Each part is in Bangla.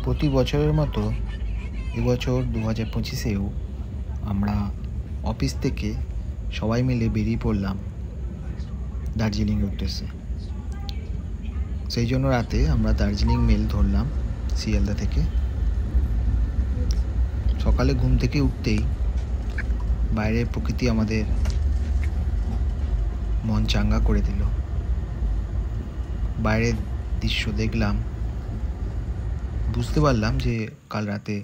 প্রতি বছরের মতো এবছর 2025-এও আমরা অফিস থেকে সবাই মিলে বেরিয়ে পড়লাম দার্জিলিংয়ের উদ্দেশ্যে। সেই জন্য রাতে আমরা দার্জিলিং মেল ধরলাম শিয়ালদা থেকে। সকালে ঘুম থেকে উঠতেই বাইরের প্রকৃতি আমাদের মন চাঙ্গা করে দিল। বাইরের দৃশ্য দেখলাম, বুঝতে পারলাম যে কাল রাতে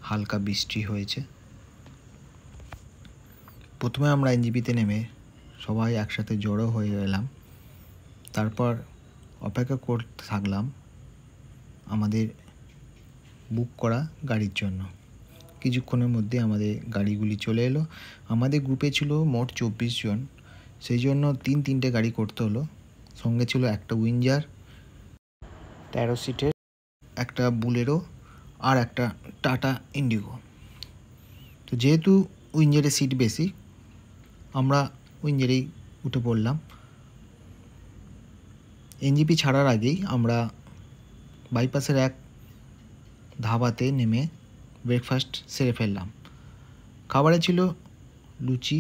হালকা বৃষ্টি হয়েছে। প্রথমে আমরা এনজিপিতে নেমে সবাই একসাথে জড়ো হয়ে গেলাম। তারপর অপেক্ষা করতে থাকলাম আমাদের বুক করা গাড়ির জন্য। কিছুক্ষণের মধ্যে আমাদের গাড়িগুলি চলে এলো। আমাদের গ্রুপে ছিল মোট 24 জন, সেই জন্য তিনটে গাড়ি করতে হলো। সঙ্গে ছিল একটা উইঞ্জার 13 সিটের, একটা বুলেরো আর একটা টাটা ইন্ডিগো। তো যেহেতু উইঞ্জারের সিট বেশি, আমরা উইঞ্জারেই উঠে পড়লাম। এনজিপি ছাড়ার আগেই আমরা বাইপাসের এক ধাবাতে নেমে ব্রেকফাস্ট সেরে ফেললাম। খাবারে ছিল লুচি,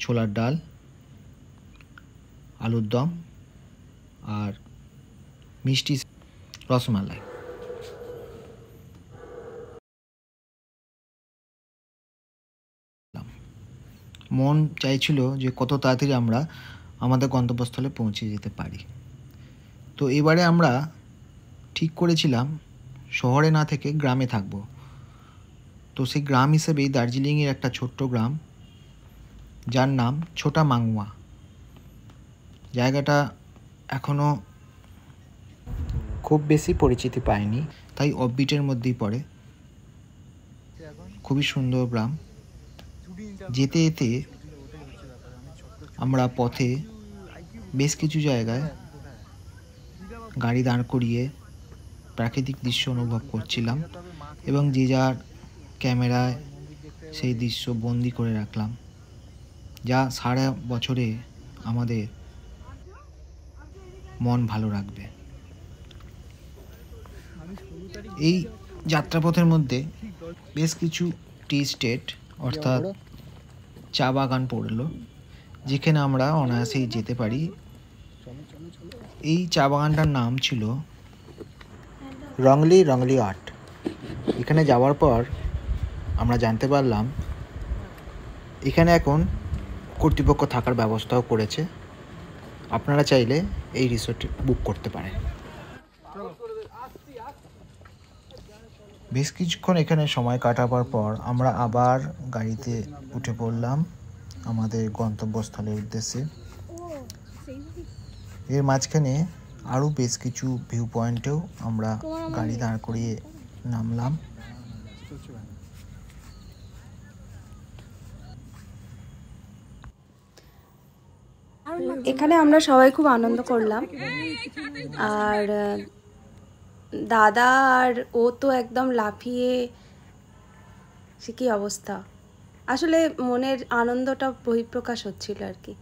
ছোলার ডাল, আলুর দম আর মিষ্টি রসমালাই। মন চাইছিল যে কত তাড়াতাড়ি আমরা আমাদের গন্তব্যস্থলে পৌঁছে যেতে পারি। তো এবারে আমরা ঠিক করেছিলাম শহরে না থেকে গ্রামে থাকব। তো সেই গ্রাম হিসেবেই দার্জিলিংয়ের একটা ছোট্ট গ্রাম যার নাম ছোটা মাঙ্গুয়া। জায়গাটা এখনও খুব বেশি পরিচিতি পায়নি, তাই অফবিটের মধ্যেই পড়ে। খুবই সুন্দর গ্রাম। যেতে যেতে আমরা পথে বেশ কিছু জায়গায় গাড়ি দাঁড় করিয়ে প্রাকৃতিক দৃশ্য অনুভব করছিলাম এবং যে যার ক্যামেরায় সেই দৃশ্য বন্দি করে রাখলাম, যা সারা বছরে আমাদের মন ভালো রাখবে। এই যাত্রাপথের মধ্যে বেশ কিছু টি স্টেট অর্থাৎ চা বাগান পড়লো, যেখানে আমরা অনায়াসেই যেতে পারি। এই চা বাগানটার নাম ছিল রংলি আর্ট। এখানে যাওয়ার পর আমরা জানতে পারলাম এখানে এখন কর্তৃপক্ষ থাকার ব্যবস্থাও করেছে। আপনারা চাইলে এই রিসোর্ট বুক করতে পারেন। বেশ কিছুক্ষণ এখানে সময় কাটাবার পর আমরা আবার গাড়িতে উঠে পড়লাম আমাদের গন্তব্যস্থলের উদ্দেশ্যে। এর মাঝখানে আরও বেশ কিছু ভিউ পয়েন্টেও আমরা গাড়ি দাঁড় করিয়ে নামলাম। এখানে আমরা সবাই খুব আনন্দ করলাম। আর দাদা আর ও তো একদম লাফিয়ে, সে কি অবস্থা, আসলে মনের আনন্দটা বহিঃপ্রকাশ হচ্ছিল আর কি।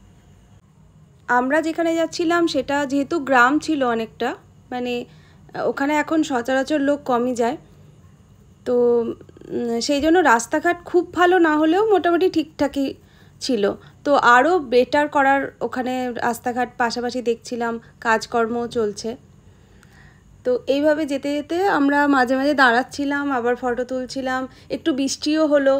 আমরা যেখানে যাচ্ছিলাম সেটা যেহেতু গ্রাম ছিল অনেকটা, মানে ওখানে এখন সচরাচর লোক কমই যায়, তো সেই জন্য রাস্তাঘাট খুব ভালো না হলেও মোটামুটি ঠিকঠাকই ছিল। তো আরও বেটার করার ওখানে রাস্তাঘাট পাশাপাশি দেখছিলাম কাজকর্মও চলছে। তো এইভাবে যেতে যেতে আমরা মাঝে মাঝে দাঁড়াচ্ছিলাম, আবার ফটো তুলছিলাম, একটু বৃষ্টিও হলো,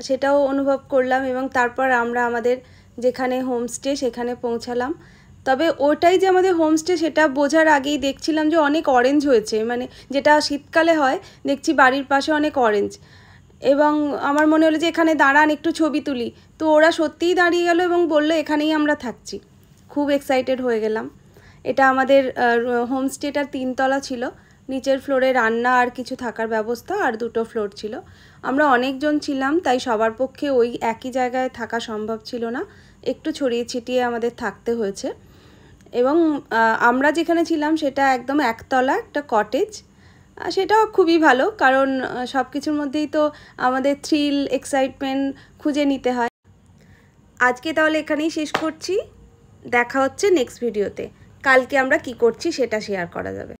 সেটাও অনুভব করলাম। এবং তারপর আমরা আমাদের যেখানে হোমস্টে সেখানে পৌঁছালাম। তবে ওটাই যে আমাদের হোমস্টে সেটা বোঝার আগেই দেখছিলাম যে অনেক অরেঞ্জ হয়েছে, মানে যেটা শীতকালে হয়, দেখছি বাড়ির পাশে অনেক অরেঞ্জ। এবং আমার মনে হলো যে এখানে দাঁড়ান একটু ছবি তুলি। তো ওরা সত্যিই দাঁড়িয়ে গেল এবং বললো এখানেই আমরা থাকছি। খুব এক্সাইটেড হয়ে গেলাম। এটা আমাদের হোমস্টেটার 3 তলা ছিল, নিচের ফ্লোরে রান্না আর কিছু থাকার ব্যবস্থা, আর 2টো ফ্লোর ছিল। আমরা অনেকজন ছিলাম, তাই সবার পক্ষে ওই একই জায়গায় থাকা সম্ভব ছিল না, একটু ছড়িয়ে ছিটিয়ে আমাদের থাকতে হয়েছে। এবং আমরা যেখানে ছিলাম সেটা একদম একতলা একটা কটেজ। সেটাও খুবই ভালো, কারণ সব কিছুর মধ্যেই তো আমাদের থ্রিল এক্সাইটমেন্ট খুঁজে নিতে হয়। আজকে তাহলে এখানেই শেষ করছি, দেখা হচ্ছে নেক্সট ভিডিওতে। কালকে আমরা কি করছি সেটা শেয়ার করা যাবে।